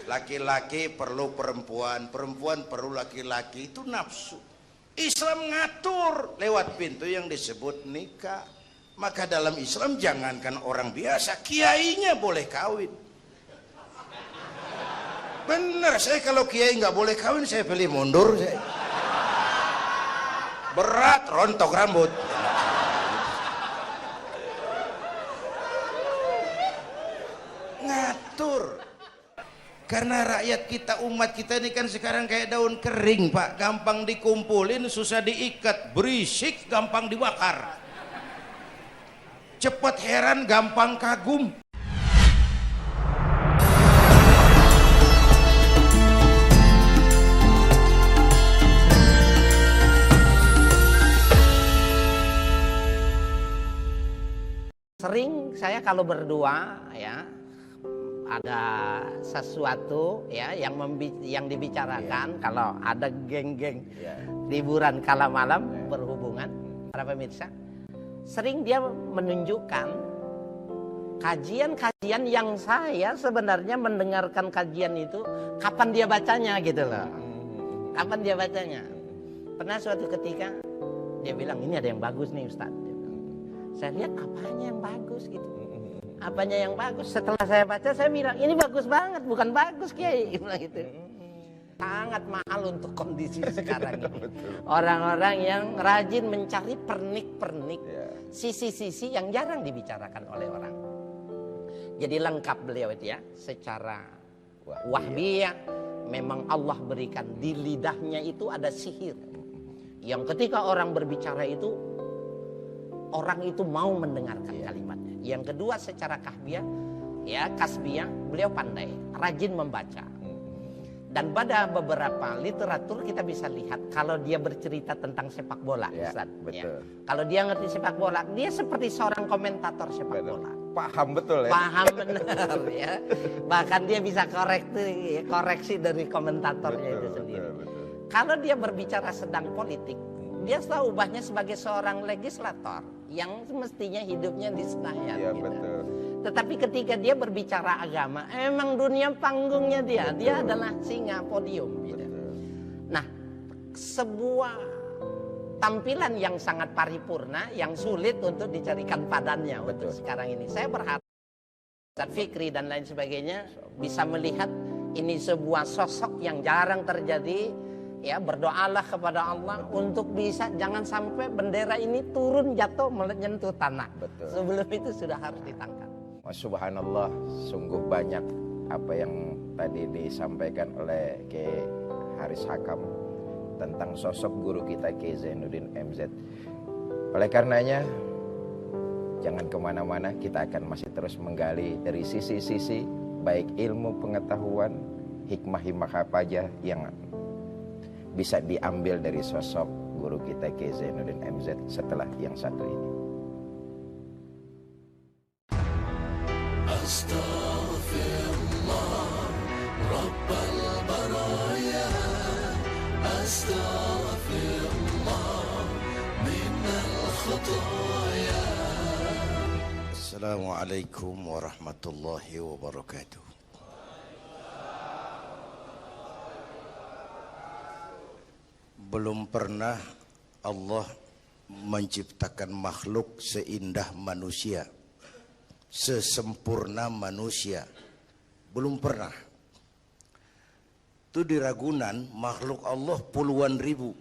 Laki-laki perlu perempuan, perempuan perlu laki-laki, itu nafsu. Islam ngatur lewat pintu yang disebut nikah. Maka dalam Islam jangankan orang biasa, kiainya boleh kawin. Bener, saya kalau kiai nggak boleh kawin, saya pilih mundur. Saya. Berat, rontok rambut. Ngatur. Karena rakyat kita, umat kita ini kan sekarang kayak daun kering, Pak. Gampang dikumpulin, susah diikat. Berisik, gampang dibakar. Cepat heran, gampang kagum. Sering saya kalau berdua ya ada sesuatu ya yang dibicarakan kalau ada geng-geng liburan kala malam berhubungan, para pemirsa, sering dia menunjukkan kajian-kajian yang saya sebenarnya mendengarkan kajian itu kapan dia bacanya gitu loh. Kapan dia bacanya? Pernah suatu ketika dia bilang ini ada yang bagus nih Ustaz. Saya lihat apanya yang bagus gitu. Apanya yang bagus? Setelah saya baca saya bilang ini bagus banget, bukan bagus Kiai gitu. Sangat mahal untuk kondisi sekarang ini. Orang-orang yang rajin mencari pernik-pernik, sisi-sisi yang jarang dibicarakan oleh orang. Jadi lengkap beliau itu ya, secara wahbiyah memang Allah berikan di lidahnya itu ada sihir. Yang ketika orang berbicara itu orang itu mau mendengarkan kalimatnya. Yang kedua secara kasbiyah, beliau pandai, rajin membaca. Dan pada beberapa literatur kita bisa lihat kalau dia bercerita tentang sepak bola, Ustaz, betul. Kalau dia ngerti sepak bola, dia seperti seorang komentator sepak bola. Paham betul ya. Paham benar ya. Bahkan dia bisa koreksi dari komentatornya itu sendiri. Betul. Kalau dia berbicara sedang politik, dia selalu ubahnya sebagai seorang legislator yang semestinya hidupnya di Senayan. Iya, gitu. betul. Tetapi ketika dia berbicara agama, emang dunia panggungnya dia adalah singa podium. Gitu. Nah, sebuah tampilan yang sangat paripurna, yang sulit untuk dicarikan padannya untuk sekarang ini. Saya berharap Ustaz Fikri dan lain sebagainya bisa melihat ini sebuah sosok yang jarang terjadi. Ya, berdoalah kepada Allah untuk bisa jangan sampai bendera ini turun jatuh menyentuh tanah. Betul. Sebelum itu sudah harus ditangkap. Subhanallah, sungguh banyak apa yang tadi disampaikan oleh Kiai Haris Hakam tentang sosok guru kita Kiai Zainuddin MZ. Oleh karenanya jangan kemana-mana, kita akan masih terus menggali dari sisi-sisi baik ilmu pengetahuan, hikmah-hikmah apa aja yang bisa diambil dari sosok guru kita Kiai Zainuddin MZ setelah yang satu ini. Astaghfirullah Rabbal baraya, Astaghfirullah minal khutaya. Assalamualaikum warahmatullahi wabarakatuh. Belum pernah Allah menciptakan makhluk seindah manusia, sesempurna manusia. Belum pernah. Itu di Ragunan makhluk Allah puluhan ribu.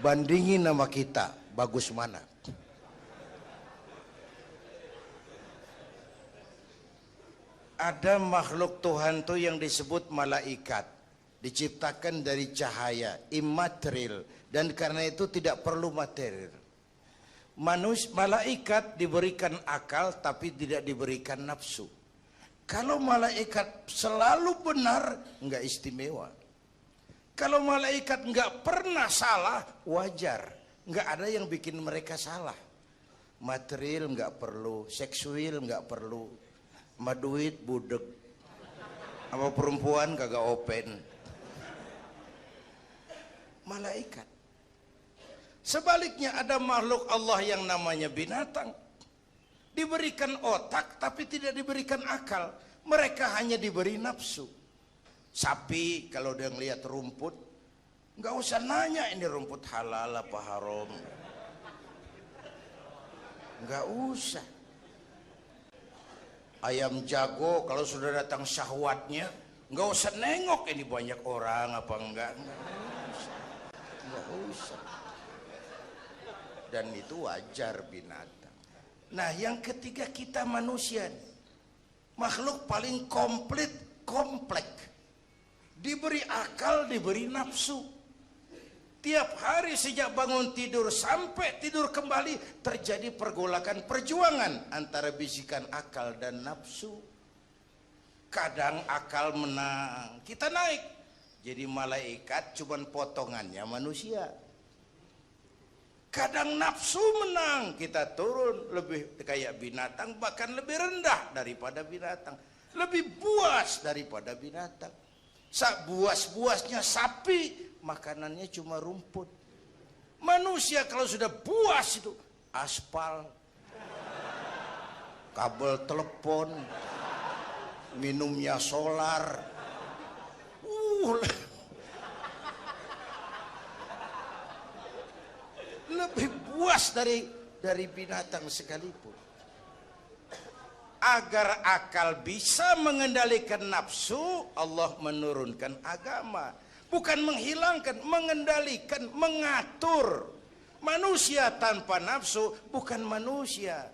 Bandingin nama kita, bagus mana? Ada makhluk Tuhan tuh yang disebut malaikat. Diciptakan dari cahaya, immaterial, dan karena itu tidak perlu material. Malaikat diberikan akal tapi tidak diberikan nafsu. Kalau malaikat selalu benar, enggak istimewa. Kalau malaikat enggak pernah salah, wajar. Enggak ada yang bikin mereka salah. Material enggak perlu, seksual enggak perlu, sama duit budek, sama perempuan kagak open. Malaikat. Sebaliknya ada makhluk Allah yang namanya binatang. Diberikan otak tapi tidak diberikan akal. Mereka hanya diberi nafsu. Sapi kalau dia ngelihat rumput, nggak usah nanya ini rumput halal apa haram. Nggak usah. Ayam jago kalau sudah datang syahwatnya, nggak usah nengok ini banyak orang apa enggak. Nggak usah. Dan itu wajar binatang. Nah yang ketiga kita manusia, makhluk paling komplek. Diberi akal, diberi nafsu. Tiap hari sejak bangun tidur sampai tidur kembali terjadi pergolakan perjuangan antara bisikan akal dan nafsu. Kadang akal menang, kita naik. Jadi malaikat cuman potongannya manusia. Kadang nafsu menang, kita turun lebih kayak binatang, bahkan lebih rendah daripada binatang. Lebih buas daripada binatang. Buas-buasnya sapi, makanannya cuma rumput. Manusia kalau sudah buas itu aspal, kabel telepon, minumnya solar. Lebih buas dari binatang sekalipun. Agar akal bisa mengendalikan nafsu, Allah menurunkan agama. Bukan menghilangkan, mengendalikan, mengatur. Manusia tanpa nafsu bukan manusia.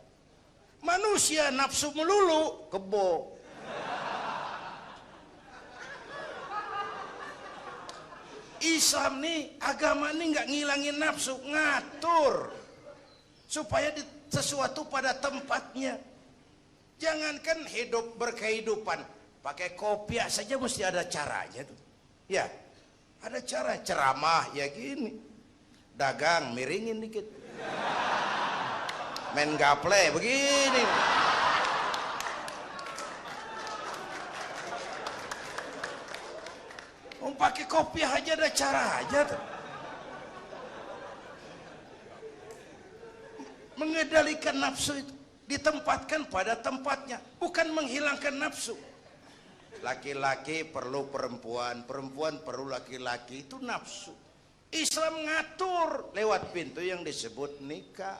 Manusia nafsu melulu, kebo. Islam nih, agama nih nggak ngilangin nafsu, ngatur supaya sesuatu pada tempatnya. Jangankan hidup berkehidupan, pakai kopiah saja mesti ada caranya tuh. Ya, ada cara. Ceramah ya gini, dagang miringin dikit, main gaple begini. Pakai kopiah aja ada cara aja tuh. Mengendalikan nafsu itu ditempatkan pada tempatnya, bukan menghilangkan nafsu. Laki-laki perlu perempuan, perempuan perlu laki-laki, itu nafsu. Islam ngatur lewat pintu yang disebut nikah.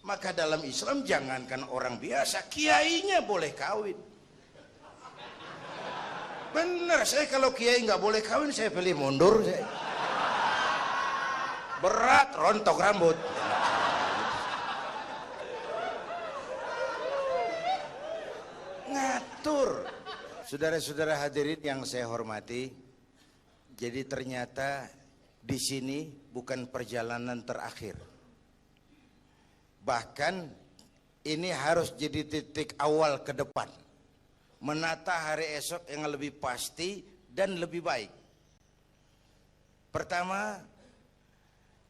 Maka dalam Islam jangankan orang biasa, kiainya boleh kawin. Bener, saya kalau kiai nggak boleh kawin, saya pilih mundur. Berat, rontok rambut. Ngatur. Saudara-saudara hadirin yang saya hormati, jadi ternyata di sini bukan perjalanan terakhir. Bahkan ini harus jadi titik awal ke depan. Menata hari esok yang lebih pasti dan lebih baik. Pertama,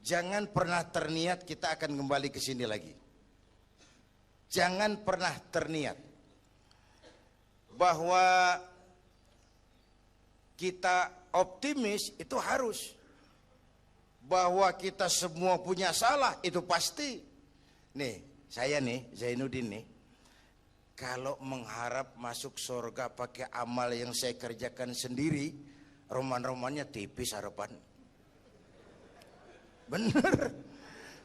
jangan pernah terniat kita akan kembali ke sini lagi. Jangan pernah terniat bahwa kita optimis, itu harus. Bahwa kita semua punya salah, itu pasti. Nih, saya nih, Zainuddin nih, kalau mengharap masuk surga pakai amal yang saya kerjakan sendiri, roman-romannya tipis harapan. Bener.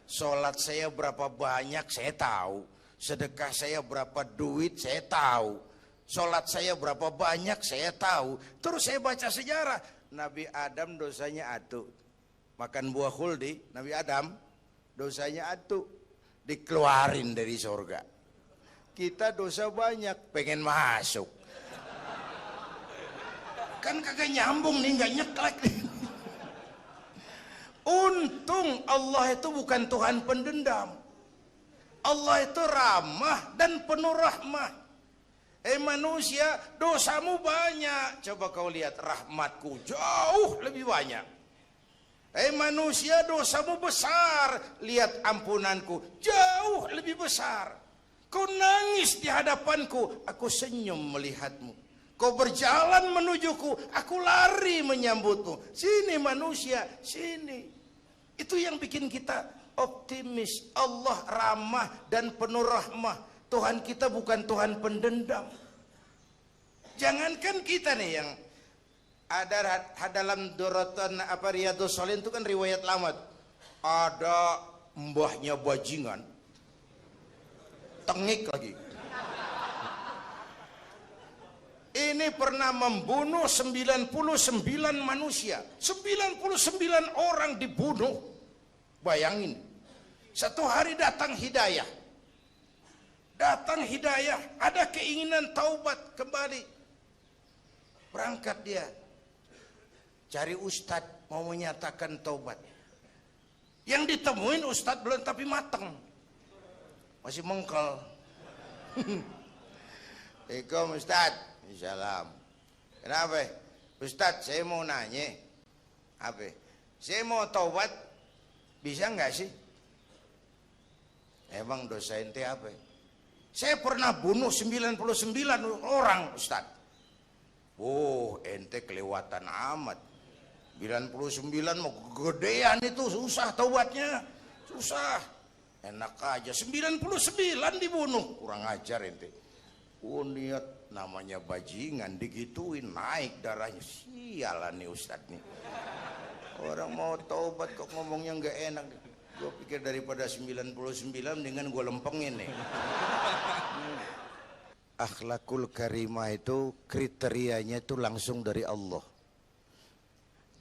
Sholat saya berapa banyak saya tahu. Sedekah saya berapa duit saya tahu. Sholat saya berapa banyak saya tahu. Terus saya baca sejarah. Nabi Adam dosanya atu. Makan buah khuldi, Nabi Adam dosanya atu. Dikeluarin dari surga. Kita dosa banyak, pengen masuk. Kan kagak nyambung nih, nggak nyeklek nih. Untung Allah itu bukan Tuhan pendendam. Allah itu ramah dan penuh rahmah. Manusia, dosamu banyak. Coba kau lihat, rahmatku jauh lebih banyak. Manusia, dosamu besar. Lihat ampunanku jauh lebih besar. Kau nangis di hadapanku, aku senyum melihatmu. Kau berjalan menujuku, aku lari menyambutmu. Sini manusia, sini. Itu yang bikin kita optimis. Allah ramah dan penuh rahmah. Tuhan kita bukan Tuhan pendendam. Jangankan kita nih yang Ada dalam Dorotan apa Riyadhus Shalihin itu kan riwayat lama. Ada mbahnya bajingan, tengik lagi. Ini pernah membunuh 99 manusia. 99 orang dibunuh. Bayangin. Satu hari datang hidayah. Datang hidayah. Ada keinginan taubat kembali. Berangkat dia. Cari ustadz mau menyatakan taubat. Yang ditemuin ustadz belum tapi mateng. Masih mengkel. Assalamualaikum ustadz. Salam. Kenapa? Ustadz, saya mau nanya. Apa? Saya mau taubat. Bisa nggak sih? Emang dosa ente apa? Saya pernah bunuh 99 orang, Ustadz. Oh, ente kelewatan amat. 99 mau gedean itu susah taubatnya. Susah. Enak aja 99 dibunuh. Kurang ajar ente. Oh, niat namanya bajingan digituin naik darahnya. Sialan nih Ustadz nih. Orang mau taubat kok ngomongnya nggak enak. Gue pikir daripada 99 dengan gue lempengin nih. Akhlakul karimah itu kriterianya itu langsung dari Allah.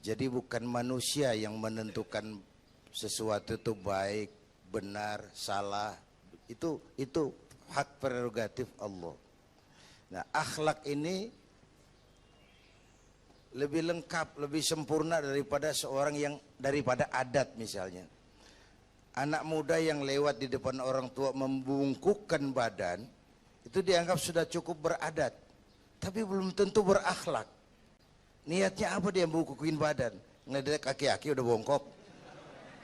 Jadi bukan manusia yang menentukan sesuatu itu baik, benar, salah. Itu hak prerogatif Allah. Nah, akhlak ini lebih lengkap, lebih sempurna daripada daripada adat misalnya. Anak muda yang lewat di depan orang tua membungkukkan badan, itu dianggap sudah cukup beradat. Tapi belum tentu berakhlak. Niatnya apa dia membungkukin badan? Ngeliat kaki-kaki udah bongkok.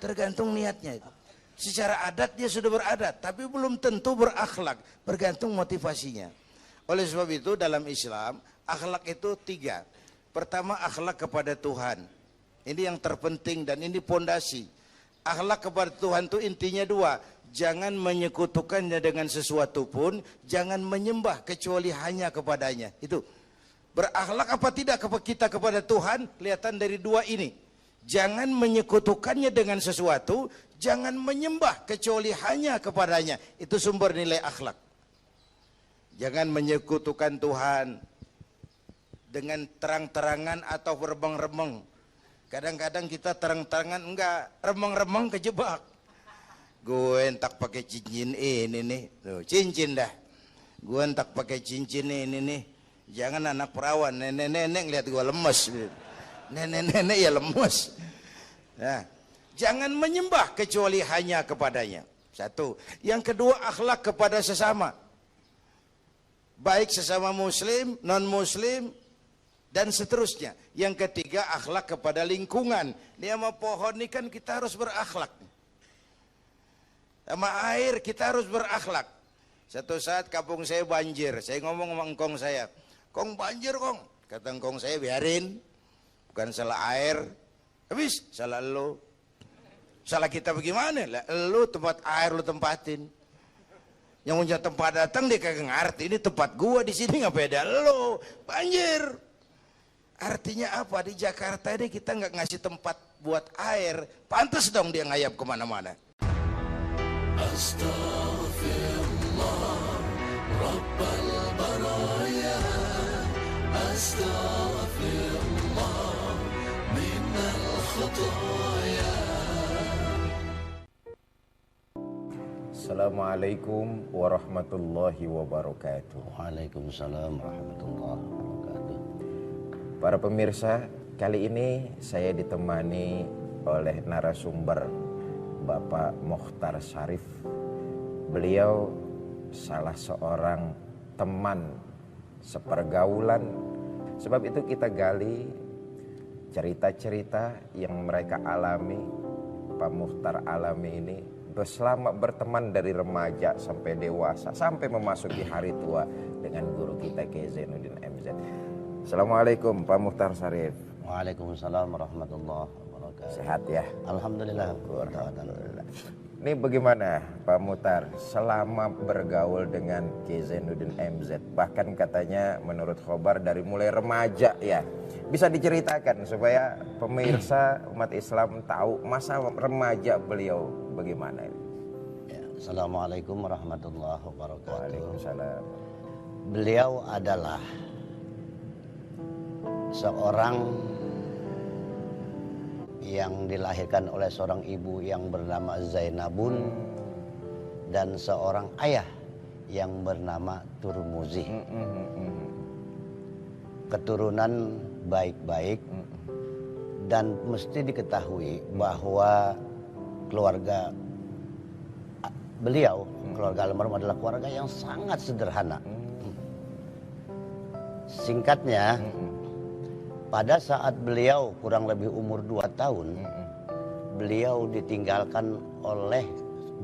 Tergantung niatnya itu. Secara adat dia sudah beradat, tapi belum tentu berakhlak. Bergantung motivasinya. Oleh sebab itu dalam Islam, akhlak itu 3. Pertama, akhlak kepada Tuhan. Ini yang terpenting dan ini pondasi. Akhlak kepada Tuhan itu intinya 2. Jangan menyekutukannya dengan sesuatu pun, jangan menyembah kecuali hanya kepadanya. Itu. Berakhlak apa tidak kita kepada Tuhan, kelihatan dari 2 ini. Jangan menyekutukannya dengan sesuatu, jangan menyembah kecuali hanya kepadanya. Itu sumber nilai akhlak. Jangan menyekutukan Tuhan dengan terang-terangan atau remeng-remeng. Kadang-kadang kita terang-terangan enggak, remeng-remeng kejebak. Gue entak pakai cincin ini nih, tuh, cincin dah. Gue entak pakai cincin ini nih. Jangan anak perawan, nenek-nenek lihat gue lemes. Nenek-nenek ya lemes. Nah, jangan menyembah kecuali hanya kepadanya. 1. Yang kedua, akhlak kepada sesama. Baik sesama muslim, non-muslim, dan seterusnya. Yang ketiga, akhlak kepada lingkungan. Ini sama pohon ini kan kita harus berakhlak. Sama air kita harus berakhlak. Satu saat kampung saya banjir. Saya ngomong sama engkong saya. Kong banjir kong. Kata engkong saya biarin. Bukan salah air. Habis salah lo. Salah kita bagaimana? Lah lo tempat air lo tempatin. Yang punya tempat datang dia kagak ngerti. Ini tempat gua di sini nggak beda lo. Banjir. Artinya apa? Di Jakarta ini kita nggak ngasih tempat buat air. Pantas dong dia ngayap kemana-mana. Astaghfirullah Rabbal baraya. Astaghfirullah minal khutaya. Assalamualaikum warahmatullahi wabarakatuh. Waalaikumsalam warahmatullahi wabarakatuh. Para pemirsa, kali ini saya ditemani oleh narasumber Bapak Mokhtar Syarif. Beliau salah seorang teman sepergaulan. Sebab itu kita gali cerita-cerita yang mereka alami, Pak Mokhtar alami ini selama berteman dari remaja sampai dewasa, sampai memasuki hari tua dengan guru kita Kiai Zainuddin MZ. Assalamualaikum Pak Mokhtar Syarif. Waalaikumsalam warahmatullahi wabarakatuh. Sehat ya? Alhamdulillah. Alhamdulillah. Ini bagaimana Pak Muhtar selama bergaul dengan Kiai Zainuddin MZ, bahkan katanya menurut khobar dari mulai remaja ya, bisa diceritakan supaya pemirsa umat Islam tahu masa remaja beliau bagaimana ini? Ya, Assalamualaikum warahmatullahi wabarakatuh. Waalaikumsalam. Beliau adalah seorang yang dilahirkan oleh seorang ibu yang bernama Zainabun dan seorang ayah yang bernama Turmuzi. Keturunan baik-baik, dan mesti diketahui bahwa keluarga beliau, keluarga almarhum adalah keluarga yang sangat sederhana. Singkatnya, pada saat beliau kurang lebih umur 2 tahun, beliau ditinggalkan oleh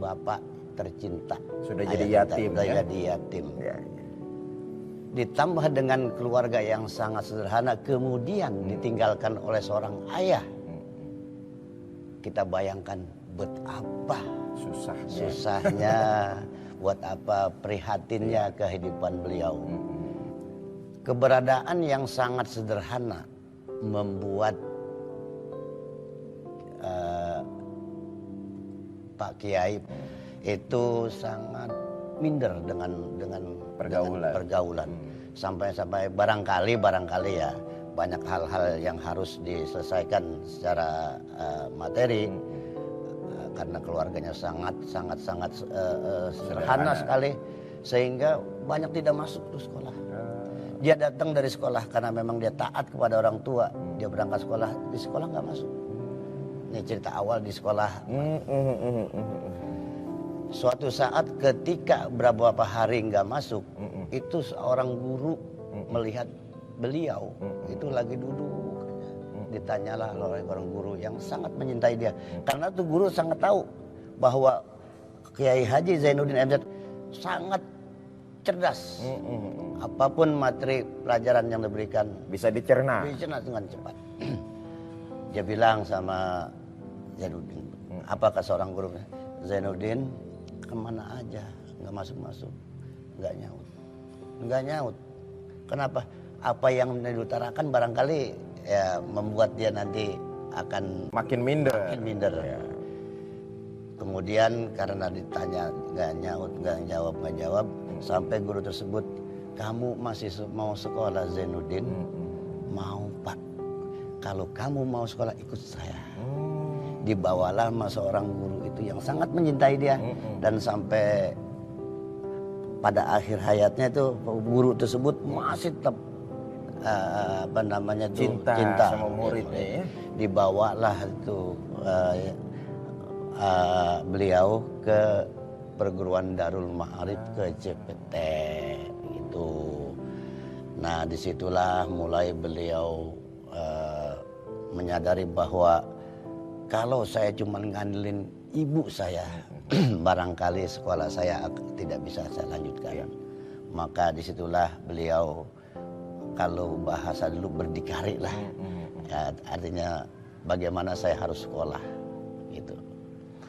bapak tercinta. Sudah jadi yatim, Sudah ya? jadi yatim. Ya. Ditambah dengan keluarga yang sangat sederhana, kemudian ditinggalkan oleh seorang ayah. Kita bayangkan betapa susahnya, buat apa prihatinnya kehidupan beliau. Keberadaan yang sangat sederhana membuat Pak Kiai itu sangat minder dengan pergaulan. Sampai barangkali ya banyak hal-hal yang harus diselesaikan secara materi, karena keluarganya sangat sederhana sekali, sehingga banyak tidak masuk ke sekolah. Dia datang dari sekolah karena memang dia taat kepada orang tua. Dia berangkat sekolah, di sekolah nggak masuk. Ini cerita awal di sekolah. Suatu saat ketika beberapa hari nggak masuk, itu seorang guru melihat beliau itu lagi duduk. Ditanyalah oleh orang guru yang sangat mencintai dia, karena tuh guru sangat tahu bahwa Kiai Haji Zainuddin MZ sangat cerdas. Apapun materi pelajaran yang diberikan Bisa dicerna. dengan cepat. Dia bilang sama Zainuddin, apakah seorang guru? Zainuddin, kemana aja, nggak masuk, nggak nyaut. Kenapa? Apa yang diutarakan barangkali ya membuat dia nanti akan Makin minder. Ya. Kemudian karena ditanya nggak jawab, sampai guru tersebut, kamu masih mau sekolah Zainuddin? Mau Pak. Kalau kamu mau sekolah ikut saya. Dibawalah sama seorang guru itu yang sangat mencintai dia, dan sampai pada akhir hayatnya itu guru tersebut masih tetap cinta sama muridnya ya. Dibawalah itu beliau ke perguruan Darul Ma'arif ke CPT itu. Nah, disitulah mulai beliau menyadari bahwa kalau saya cuma ngandelin ibu saya, barangkali sekolah saya tidak bisa saya lanjutkan. Maka disitulah beliau, kalau bahasa dulu, berdikari lah. Ya, artinya bagaimana saya harus sekolah gitu.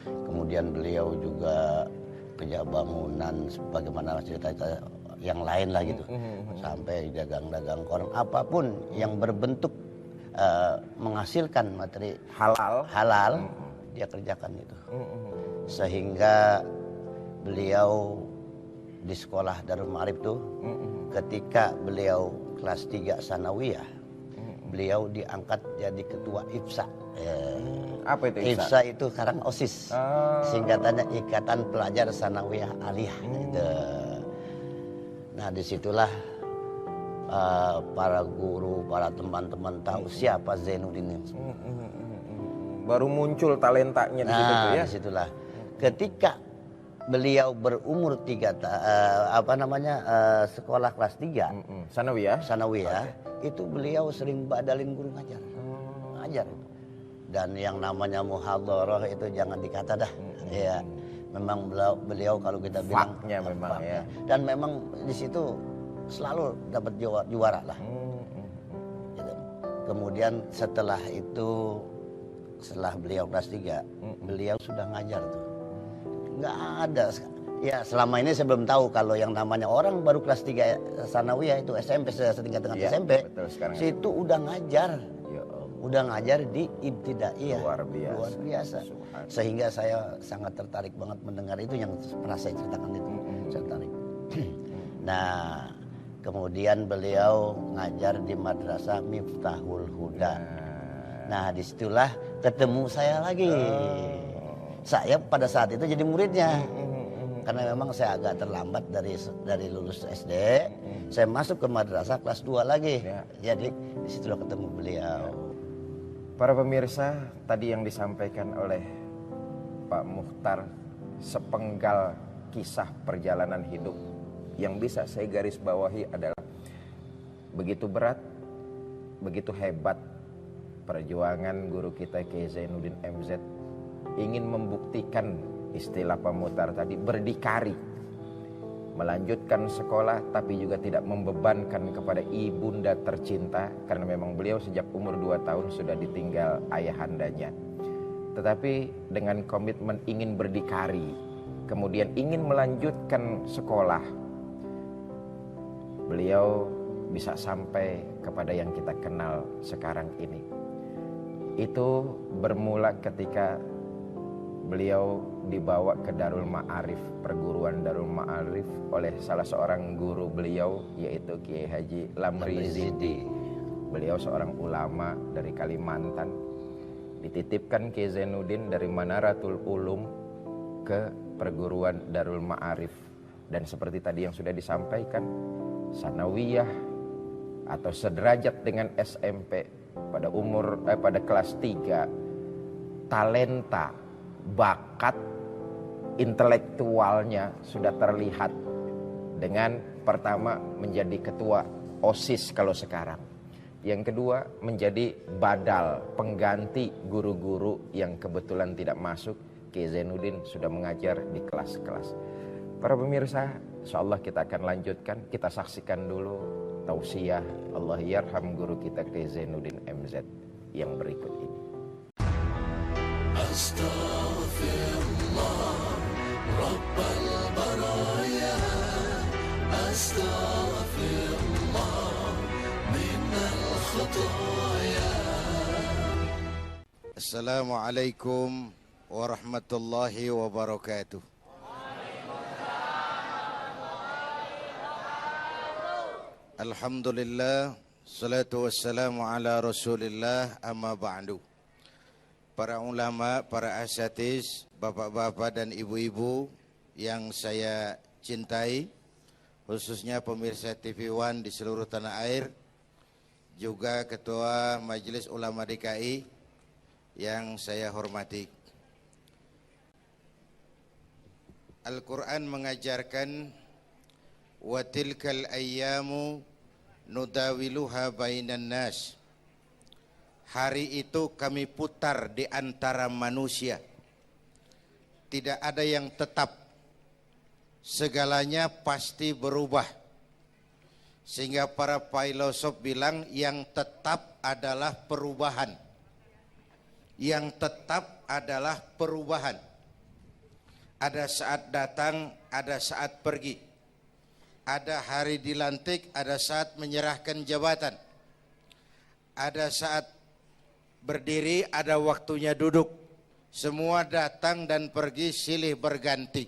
Kemudian beliau juga kerja bangunan, bagaimana cerita yang lain lah gitu. Sampai dagang-dagang koran, apapun yang berbentuk menghasilkan materi halal, dia kerjakan itu. Sehingga beliau di sekolah Darul Ma'arif tuh, ketika beliau kelas 3 sanawiyah, beliau diangkat jadi ketua IPSA. Apa itu IPSA? IPSA itu sekarang OSIS. Singkatannya Ikatan Pelajar Sanawiyah Aliyah. Nah, disitulah para guru, para teman-teman tahu siapa Zainuddin ini. Baru muncul talentanya di situ tuh ya. Disitulah. Ketika beliau berumur sekolah kelas 3 sanawiyah, itu beliau sering badalin guru ngajar. Dan yang namanya muhadharah itu jangan dikata dah. Ya, memang beliau kalau kita bilang faknya memang ya. Dan memang di situ selalu dapat juara lah. Gitu. Kemudian setelah beliau kelas 3, beliau sudah ngajar tuh nggak ada. Ya selama ini saya belum tahu kalau yang namanya orang baru kelas 3 sanawiyah itu SMP setingkat dengan Ya, SMP. betul sekarang. Situ udah ngajar. Ya Allah. Udah ngajar di ibtidaiyah. Luar biasa. Luar biasa. Subhanallah. Sehingga saya sangat tertarik banget mendengar itu yang pernah saya ceritakan itu. Saya tertarik. Nah, kemudian beliau ngajar di madrasah Miftahul Huda. Nah, disitulah ketemu saya lagi. Saya pada saat itu jadi muridnya. Karena memang saya agak terlambat dari lulus SD. Saya masuk ke madrasah kelas 2 lagi. Ya. Jadi disitulah ketemu beliau. Para pemirsa, tadi yang disampaikan oleh Pak Mukhtar sepenggal kisah perjalanan hidup yang bisa saya garis bawahi adalah begitu berat, begitu hebat perjuangan guru kita Kiai Zainuddin MZ ingin membuktikan istilah Pak Mukhtar tadi berdikari, melanjutkan sekolah tapi juga tidak membebankan kepada ibunda tercinta karena memang beliau sejak umur 2 tahun sudah ditinggal ayahandanya. Tetapi dengan komitmen ingin berdikari, kemudian ingin melanjutkan sekolah, beliau bisa sampai kepada yang kita kenal sekarang ini. Itu bermula ketika beliau dibawa ke Darul Ma'arif, perguruan Darul Ma'arif oleh salah seorang guru beliau yaitu Kiai Haji Lamri Zidi. Beliau seorang ulama dari Kalimantan. Dititipkan Kiai Zainuddin dari Manaratul Ulum ke perguruan Darul Ma'arif. Dan seperti tadi yang sudah disampaikan, sanawiyah atau sederajat dengan SMP pada pada kelas 3, talenta, bakat intelektualnya sudah terlihat dengan pertama menjadi ketua OSIS kalau sekarang. Yang kedua menjadi badal, pengganti guru-guru yang kebetulan tidak masuk. Kiai Zainuddin sudah mengajar di kelas-kelas. Para pemirsa, insyaallah kita akan lanjutkan. Kita saksikan dulu tausiah Allah yarham guru kita Kiai Zainuddin MZ yang berikut ini. Astaghfirullah Rabbal baraya, astaghfirullah minal khutaya. Assalamualaikum warahmatullahi wabarakatuh. Alhamdulillah, salatu wassalamu ala rasulillah, amma ba'du. Para ulama, para asatiz, bapak-bapak dan ibu-ibu yang saya cintai, khususnya pemirsa TV One di seluruh tanah air, juga Ketua Majelis Ulama DKI yang saya hormati. Al-Quran mengajarkan wa tilkal ayyamu nudawiluha bainan nas. Hari itu kami putar di antara manusia. Tidak ada yang tetap. Segalanya pasti berubah. Sehingga para filosof bilang yang tetap adalah perubahan. Yang tetap adalah perubahan. Ada saat datang, ada saat pergi. Ada hari dilantik, ada saat menyerahkan jabatan. Ada saat berdiri, ada waktunya duduk. Semua datang dan pergi silih berganti.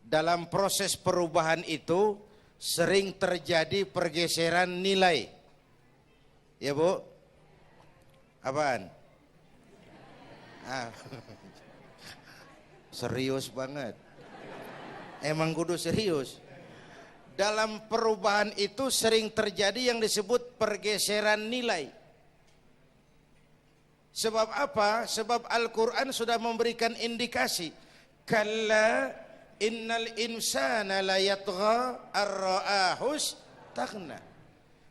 Dalam proses perubahan itu sering terjadi pergeseran nilai. Ya Bu? Apaan? Serius banget. Emang kudu serius. Dalam perubahan itu sering terjadi yang disebut pergeseran nilai. Sebab apa? Sebab Al-Quran sudah memberikan indikasi. Kalla innal insana la yatgha ar-ra'ahus taghna.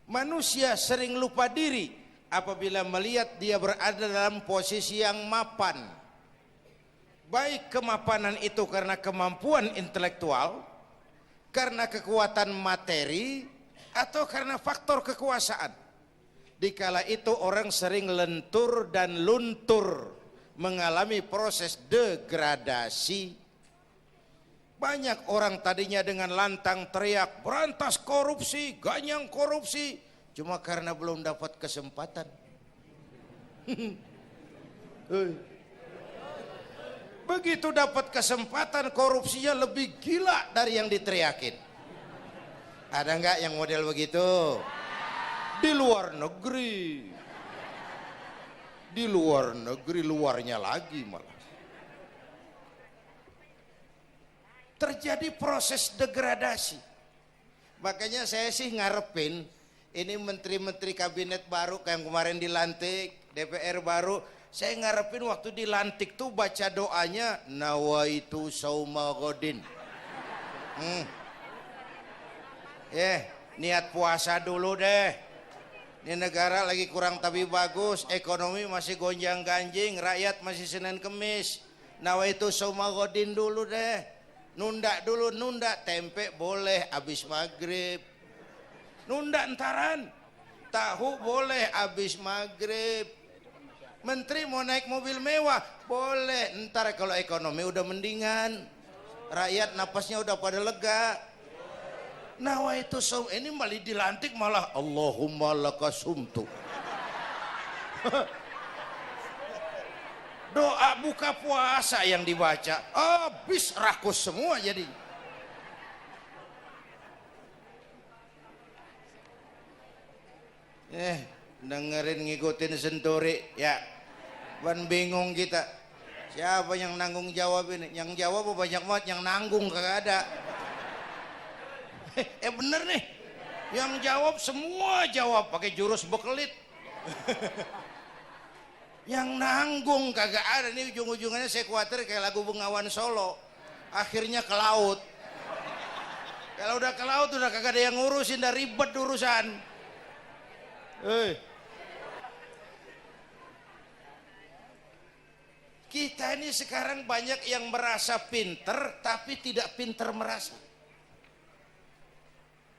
Manusia sering lupa diri apabila melihat dia berada dalam posisi yang mapan. Baik kemapanan itu karena kemampuan intelektual, karena kekuatan materi, atau karena faktor kekuasaan. Dikala itu orang sering lentur dan luntur, mengalami proses degradasi, Banyak orang tadinya dengan lantang teriak berantas korupsi, ganyang korupsi, cuma karena belum dapat kesempatan. Begitu dapat kesempatan, korupsinya lebih gila dari yang diteriakin. Ada nggak yang model begitu? Di luar negeri. Di luar negeri, luarnya lagi malah. Terjadi proses degradasi. Makanya saya sih ngarepin ini menteri-menteri kabinet baru kayak yang kemarin dilantik, DPR baru, saya ngarepin waktu dilantik tuh baca doanya nawaitu sauma godin. Niat puasa dulu deh. Ini negara lagi kurang tapi bagus, ekonomi masih gonjang ganjing, rakyat masih Senin Kemis. Nawaitu sauma godin dulu deh. Nunda dulu, nunda tempe boleh abis maghrib. Nunda entaran. Tahu boleh abis maghrib. Menteri mau naik mobil mewah boleh, ntar kalau ekonomi udah mendingan, rakyat napasnya udah pada lega. Nawaitu saum, ini malah dilantik malah Allahumma lakasumtu. Doa buka puasa yang dibaca habis rakus semua jadi. Dengerin ngikutin senturi ya, ban bingung kita. Siapa yang nanggung jawab ini? Yang jawab banyak banget, yang nanggung kagak ada. Bener nih, yang jawab semua jawab pakai jurus bekelit. Yang nanggung kagak ada. Nih ujung-ujungannya saya khawatir kayak lagu Bengawan Solo, akhirnya ke laut. Kalau udah ke laut udah kagak ada yang ngurusin, udah ribet urusan. Kita ini sekarang banyak yang merasa pinter tapi tidak pinter merasa.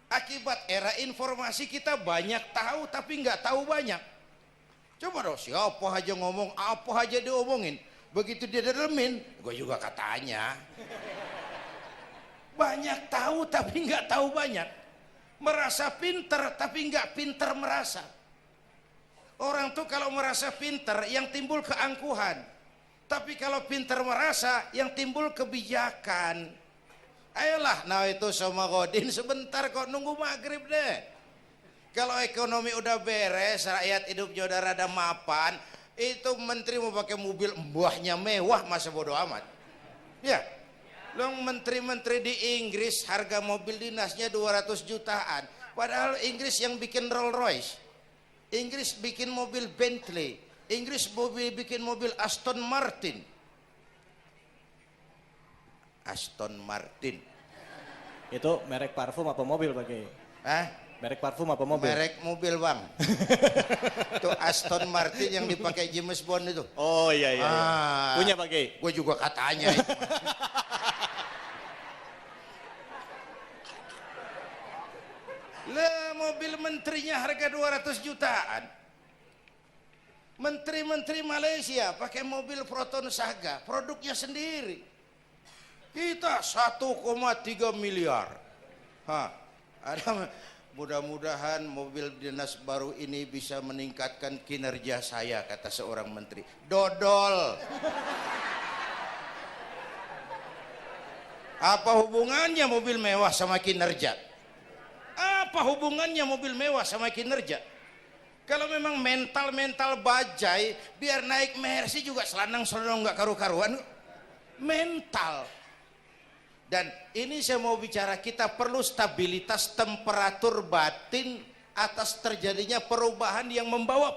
Akibat era informasi kita banyak tahu tapi nggak tahu banyak. Coba dong, siapa aja ngomong apa aja diomongin, begitu dia dalemin, gue juga katanya. Banyak tahu tapi nggak tahu banyak. Merasa pinter tapi nggak pinter merasa. Orang tuh kalau merasa pinter yang timbul keangkuhan, tapi kalau pinter merasa yang timbul kebijakan. Ayolah, nah itu sama godin sebentar kok, nunggu maghrib deh. Kalau ekonomi udah beres, rakyat hidupnya udah rada mapan, itu menteri mau pakai mobil mbahnya mewah masa bodo amat. Ya, lo menteri-menteri di Inggris harga mobil dinasnya 200 jutaan. Padahal Inggris yang bikin Rolls Royce, Inggris bikin mobil Bentley, Inggris bikin mobil Aston Martin. Aston Martin. Itu merek parfum apa mobil Pak Kiai? Hah? Merek parfum apa mobil? Merek mobil bang. Itu Aston Martin yang dipakai James Bond itu. Oh iya iya. Punya Pak Kiai? Gue juga katanya. Lah mobil menterinya harga 200 jutaan. Menteri-menteri Malaysia pakai mobil Proton Saga, produknya sendiri. Kita 1,3 miliar. Ada, mudah-mudahan mobil dinas baru ini bisa meningkatkan kinerja saya, kata seorang menteri. Dodol. Apa hubungannya mobil mewah sama kinerja? Apa hubungannya mobil mewah sama kinerja? Kalau memang mental bajai, biar naik Mercy juga selandang-selandang nggak karu-karuan. Mental. Dan ini saya mau bicara, kita perlu stabilitas temperatur batin atas terjadinya perubahan yang membawa